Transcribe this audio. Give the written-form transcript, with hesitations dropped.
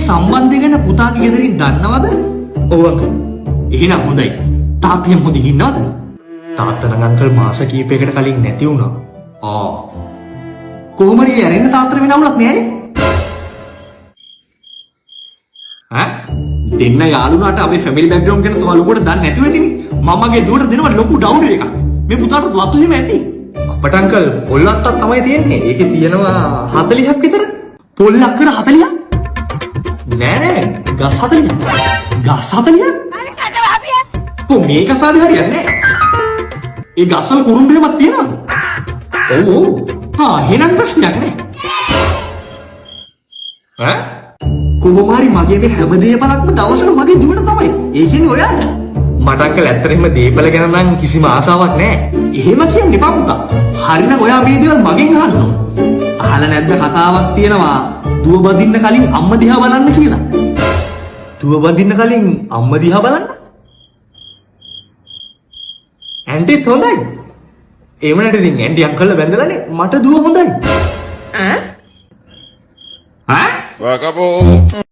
සම්බන්ධය ගැන පුතාගේ ගෙදරින් දන්නවද? ඔව් අංකල්. එහෙනම් හොඳයි. තාත්තෙන් හොඳින් ඉන්නවද? තාත්තා නම් අංකල් මාස කිහිපයකට කලින් නැති වුණා. කොහොම හරි ඇරෙන්න තාත්තට වෙන අවුලක් නෑනේ. දෙන්න යාළුනාට අපේ ෆැමිලි බෑග්ග්‍රවුන්ඩ් ගැන තව ලොකුට දන්නේ නැතුව ඇතිනේ. මමගේ දුවට දෙනවා ලොකු ඩවුන්ලෝඩ් එකක්. මේ පුතාට ලතු හිම ඇති. අපට අංකල් පොල්ලත්තක් තමයි තියෙන්නේ. ඒකේ තියෙනවා 40ක් විතර. පොල්ලක් කර 40ක්? නෑ ගස් 40ක්. ගස් 40ක්? මේක සාදේ හරියන්නේ නෑ. ඒ ගස්වල කුරුම්බ එහෙමත් තියනවද? ඔව්. එහෙනම් ප්‍රශ්නයක් නෑ. කොහොම හරි මගේ මේ හැම දේපලක්ම දවසක මගේ දුවට තමයි. ඒ කියන්නේ ඔයාට. මට අංකල් ඇත්තටම දේපල ගැන නම් කිසිම ආසාවක් නෑ. එහෙම කියන්න එපා පුතා. හරිනම් ඔයා මේ දේවල් මගෙන් අහන්න ඕන. අහලා නැද්ද කතාවක් තියෙනවා දුව බඳින්න කලින් අම්මා දිහා බලන්න කියලා. දුව බඳින්න කලින් අම්මා දිහා බලන්න? ඇන්ටිත් හොඳයි. ඒ වුණාට ඉතින් ඇන්ටි අංකල්ලා බැඳලානේ මට දුව හොඳයි. Se acabó.